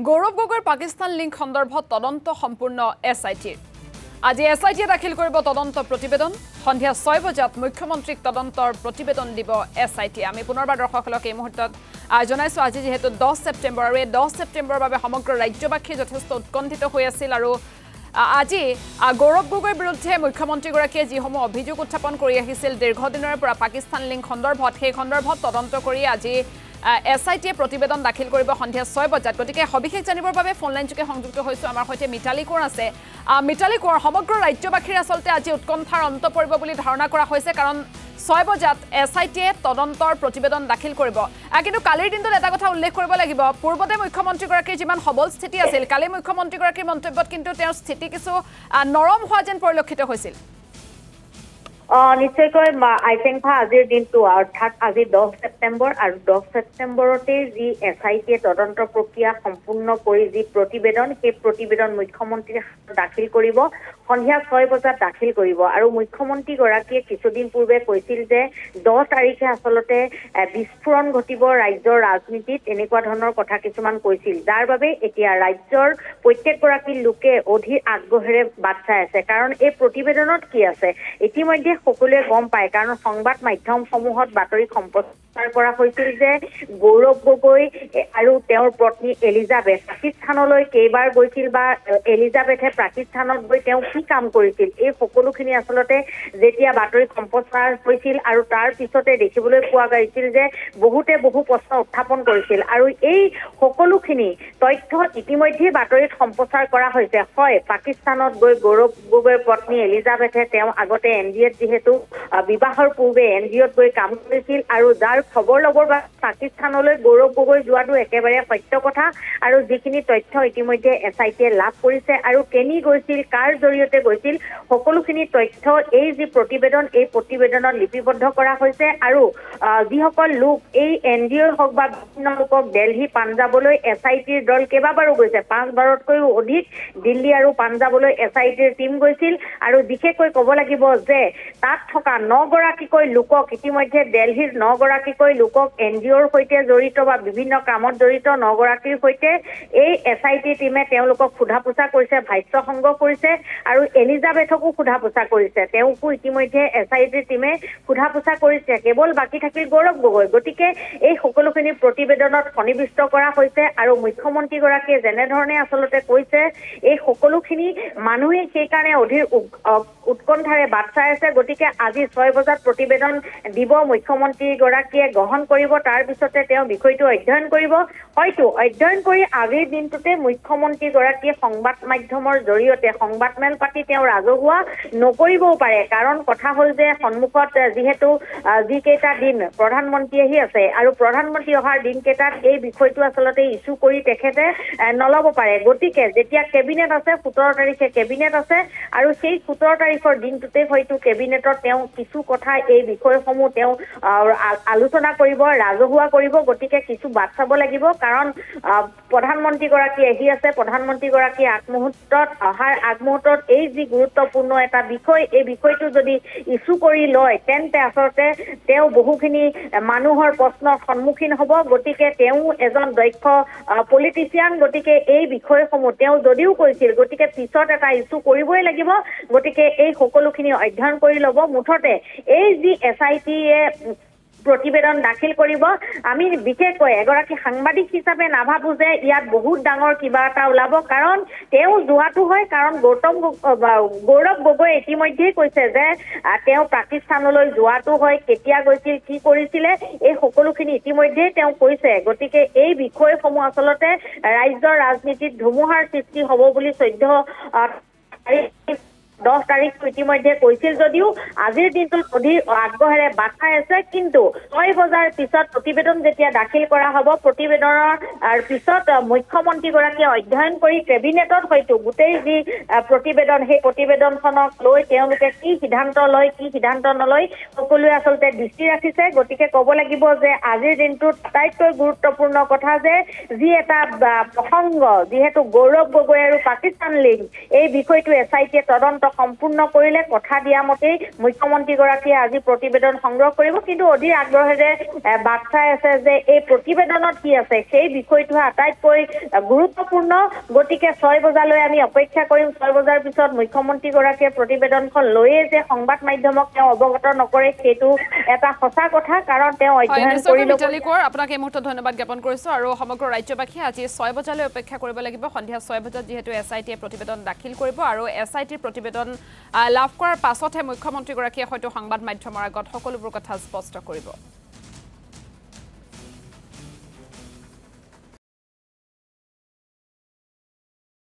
গৌৰৱ গগৈৰ পাকিস্তান লিংক সন্দৰ্ভত তদন্ত সম্পূৰ্ণ এছআইটিৰ আজি এছআইটিয়ে দাখিল কৰিব তদন্ত প্ৰতিবেদন সন্ধিয়া 6 বজাত মুখ্যমন্ত্ৰীক তদন্তৰ প্ৰতিবেদন দিব এছআইটি আমি পুনৰবাৰ দৰ্শকসকলক এই মুহূৰ্তত জনাইছো আজি যেহেতু 10 সেপ্টেম্বৰ আৰু 10 সেপ্টেম্বৰৰ বাবে সমগ্ৰ ৰাজ্যবাসী যথেষ্ট উৎকণ্ঠিত হৈ আছিল আৰু আজি গৌৰৱ গগৈৰ বিৰুদ্ধে মুখ্যমন্ত্ৰীগৰাকীয়ে যিসমূহ অভিযোগ উত্থাপন কৰি আহিছিল দীৰ্ঘদিনৰ পৰা পাকিস্তান লিংক সন্দৰ্ভত সেই সন্দৰ্ভত তদন্ত কৰি আজি এছআইটিয়ে প্ৰতিবেদন দাখিল কৰিব সন্ধিয়া 6 বজাত গতিকে সবিশেষ জানিবৰ বাবে ফোন লাইন যোগে সংযুক্ত হৈছো আমাৰ সৈতে মিতালী কোঁৱৰ আছে মিতালী কোঁৱৰ সমগ্ৰ ৰাজ্যবাসীৰ আসলতে আজি উৎকণ্ঠাৰ অন্ত পৰিব বুলি ধাৰণা কৰা হৈছে কাৰণ 6 বজাত এছআইটিয়ে তদন্তৰ প্ৰতিবেদন দাখিল কৰিব কিন্তু কালিৰ দিনটোত এটা কথা উল্লেখ কৰিব লাগিব পূৰ্বতে মুখ্যমন্ত্ৰীগৰাকীৰ যিমান সবল স্থিতি আছিল কালি মুখ্যমন্ত্ৰীগৰাকীৰ মন্তব্যত কিন্তু তেওঁৰ স্থিতি কিছু নৰম হোৱা যেন পৰিলক্ষিত হৈছিল নিশ্চয়কৈ আইচেংফা আজিৰ দিনটো অৰ্থাৎ আজি 10 সেপ্টেম্বৰ আৰু 10 সেপ্টেম্বৰতে যি এছআইটিয়ে তদন্ত প্ৰক্ৰিয়া সম্পূৰ্ণ কৰি যি প্ৰতিবেদন সেই প্ৰতিবেদন মুখ্যমন্ত্ৰীয়ে দাখিল কৰিব সন্ধিয়া 6 বজাত দাখিল কৰিব আৰু মুখ্যমন্ত্ৰীগৰাকীয়ে কিছুদিন পূৰ্বে কৈছিল যে 10 তাৰিখে আসলতে বিস্ফোৰণ ঘটিব ৰাজ্যৰ ৰাজনীতিত এনেকুৱা ধৰণৰ কথা কিছুমান কৈছিল যাৰ বাবে এতিয়া ৰাজ্যৰ প্ৰত্যেকগৰাকী লোকে অধীৰ আগ্ৰহেৰে বাট চাই আছে কাৰণ এই প্ৰতিবেদনত কি আছে ইতিমধ্যে সকলোৱে গম পায় কাৰণ সংবাদ মাধ্যমসমূহত বাতৰি সম্প্ৰচাৰ কৰা হৈছিল যে গৌৰৱ গগৈ আৰু তেওঁৰ পত্নী এলিজাবেথ পাকিস্তানলৈ কেইবাৰ গৈছিল বা এলিজাবেথে পাকিস্তানত গৈ তেওঁ কি কাম কৰিছিল এই সকলোখিনি আসলতে যেতিয়া বাতৰি সম্প্ৰচাৰ হৈছিল আৰু তাৰ পিছতে দেখিবলৈ পোৱা গৈছিল যে বহুতে বহু প্ৰশ্ন উত্থাপন কৰিছিল আৰু এই সকলোখিনি তথ্য ইতিমধ্যে বাতৰিত সম্প্ৰচাৰ কৰা হৈছে হয় পাকিস্তানত গৈ গৌৰৱ গগৈৰ পত্নী এলিজাবেথে তেওঁ আগতে এনডিএত যেহেতু বিবাহৰ পূৰ্বে এনডিঅত গৈ কাম কৰিছিল আৰু যাৰ খবৰ ল'বৰ বাবে পাকিস্তানলৈ গৌৰৱ গগৈ যোৱাটো একেবাৰে সত্য কথা আৰু যিখিনি তথ্য ইতিমধ্যে এছআইটিয়ে লাভ কৰিছে আৰু কেনি গৈছিল কাৰ জৰিয়তে গৈছিল সকলোখিনি তথ্য এই যি প্ৰতিবেদন এই প্ৰতিবেদনত লিপিবদ্ধ কৰা হৈছে আৰু যিসকল লোক এই এনডিঅ হওক বা বিভিন্ন লোকক দিল্লী পাঞ্জাবলৈ এছআইটিৰ দল কেইবাবাৰো গৈছে 5 বাৰতকৈও অধিক দিল্লী আৰু পাঞ্জাবলৈ এছআইটিৰ টীম গৈছিল আৰু বিশেষকৈ ক'ব লাগিব যে তাত থকা 9 গৰাকীকৈ লোকক ইতিমধ্যে দিল্লীৰ 9 গৰাকীকৈ লোকক এনডিঅৰ সৈতে জড়িত বা বিভিন্ন কামত জড়িত 9 গৰাকীৰ সৈতে এই এছআইটি টীমে তেওঁলোকক সোধা-পোছা কৰিছে ভাষ্য সংগ্ৰহ কৰিছে আৰু এলিজাবেথকো সোধা-পোছা কৰিছে তেওঁকো ইতিমধ্যে এছআইটি টীমে সোধা-পোছা কৰিছে কেৱল বাকী থাকিল গৌৰৱ গগৈ গতিকে এই সকলোখিনি প্ৰতিবেদনত সন্নিৱিষ্ট কৰা হৈছে আৰু মুখ্যমন্ত্ৰীগৰাকীয়ে যেনেধৰণে আসলতে কৈছে এই সকলোখিনি মানুহে সেইকাৰণে অধীৰ উৎকণ্ঠাৰে বাট চাই আছে গতিকে আজি 6 বজাত প্ৰতিবেদন দিব মুখ্যমন্ত্ৰীগৰাকীয়ে গ্ৰহণ কৰিব তাৰ পিছতে তেওঁ বিষয়টো অধ্যয়ন কৰিব হয়তো অধ্যয়ন কৰি আজিৰ দিনটোতে মুখ্যমন্ত্ৰীগৰাকীয়ে সংবাদ মাধ্যমৰ জৰিয়তে সংবাদমেল পাতি তেওঁ ৰাজহুৱা নকৰিবও পাৰে কাৰণ কথা হ'ল যে সন্মুখত যিহেতু যিকেইটা দিন প্ৰধানমন্ত্ৰী আহি আছে আৰু প্ৰধানমন্ত্ৰী অহাৰ দিনকেইটাত এই বিষয়টো আসলতে ইছ্যু কৰি তেখেতে নল'ব পাৰে গতিকে যেতিয়া কেবিনেট আছে 17 তাৰিখে কেবিনেট আছে আৰু সেই 17 তাৰিখৰ দিনটোতে হয়তো কেবিনেটত তেওঁ কিছু কথা এই বিষয়সমূহ তেওঁ আলোচনা কৰিব ৰাজহুৱা কৰিব গতিকে কিছু বাট চাব লাগিব কাৰণ প্ৰধানমন্ত্ৰীগৰাকী আহি আছে প্ৰধানমন্ত্ৰীগৰাকী অহাৰ আগমুহূৰ্তত এই যি গুৰুত্বপূৰ্ণ এটা বিষয় এই বিষয়টো যদি ইছ্যু কৰি লয় তেন্তে আচলতে তেওঁ বহুখিনি মানুহৰ প্ৰশ্নৰ সন্মুখীন হ'ব গতিকে তেওঁ এজন দক্ষ পলিটিচিয়ান গতিকে এই বিষয়সমূহ তেওঁ যদিও কৈছিল গতিকে পিছত এটা ইছ্যু কৰিবই লাগিব গতিকে এই সকলোখিনি অধ্যয়ন কৰি ল'ব মুঠতে এই যি এছআইটিয়ে প্ৰতিবেদন দাখিল কৰিব আমি বিশেষকৈ এগৰাকী সাংবাদিক হিচাপে নাভাবো যে ইয়াত বহুত ডাঙৰ কিবা এটা ওলাব কাৰণ তেওঁ যোৱাটো হয় কাৰণ গৌৰৱ গগৈ ইতিমধ্যেই কৈছে যে তেওঁ পাকিস্তানলৈ যোৱাটো হয় কেতিয়া গৈছিল কি কৰিছিলে এই সকলোখিনি ইতিমধ্যেই তেওঁ কৈছে গতিকে এই বিষয়সমূহ আসলতে ৰাজ্যৰ ৰাজনীতিত ধুমুহাৰ সৃষ্টি হ'ব বুলি 10 তাৰিখ ইতিমধ্যে কৈছিল যদিও আজিৰ দিনটোত অধীৰ আগ্ৰহেৰে বাট চাই আছে কিন্তু 6 বজাৰ পিছত প্ৰতিবেদন যেতিয়া দাখিল কৰা হ'ব প্ৰতিবেদনৰ পিছত মুখ্যমন্ত্ৰীগৰাকীয়ে অধ্যয়ন কৰি কেবিনেটত হয়তো গোটেই যি প্ৰতিবেদন সেই প্ৰতিবেদনখনক লৈ তেওঁলোকে কি সিদ্ধান্ত লয় কি সিদ্ধান্ত নলয় সকলোৱে আসলতে দৃষ্টি ৰাখিছে গতিকে ক'ব লাগিব যে আজিৰ দিনটোত আটাইতকৈ গুৰুত্বপূৰ্ণ কথা যে যি এটা প্ৰসংগ যিহেতু গৌৰৱ গগৈ আৰু পাকিস্তান লিংক এই বিষয়টো এছআইটিয়ে তদন্ত সম্পূৰ্ণ কৰিলে কথা দিয়া মতেই মুখ্যমন্ত্ৰীগৰাকীয়ে আজি প্ৰতিবেদন সংগ্ৰহ কৰিব কিন্তু অধীৰ আগ্ৰহেৰে বাট চাই আছে যে এই প্ৰতিবেদনত কি আছে সেই বিষয়টো আটাইতকৈ গুৰুত্বপূৰ্ণ গতিকে 6 বজালৈ আমি অপেক্ষা কৰিম 6 বজাৰ পিছত মুখ্যমন্ত্ৰীগৰাকীয়ে প্ৰতিবেদনখন লৈয়ে যে সংবাদ মাধ্যমক তেওঁ অৱগত নকৰে সেইটো এটা সঁচা কথা কাৰণ তেওঁ অধ্যয়ন কৰিলে আপোনাক এই মুহূৰ্তত ধন্যবাদ জ্ঞাপন কৰিছো আৰু সমগ্ৰ ৰাজ্যবাসীয়ে আজি 6 বজালৈ অপেক্ষা কৰিব লাগিব সন্ধিয়া 6 বজাত যেহেতু এছআইটিয়ে প্ৰতিবেদন দাখিল কৰিব আৰু এছআইটিৰ প্ৰতিবেদন লাভ কৰাৰ পাছতহে মুখ্যমন্ত্ৰীগৰাকীয়ে হয়তো সংবাদ মাধ্যমৰ আগত সকলোবোৰ কথা স্পষ্ট কৰিব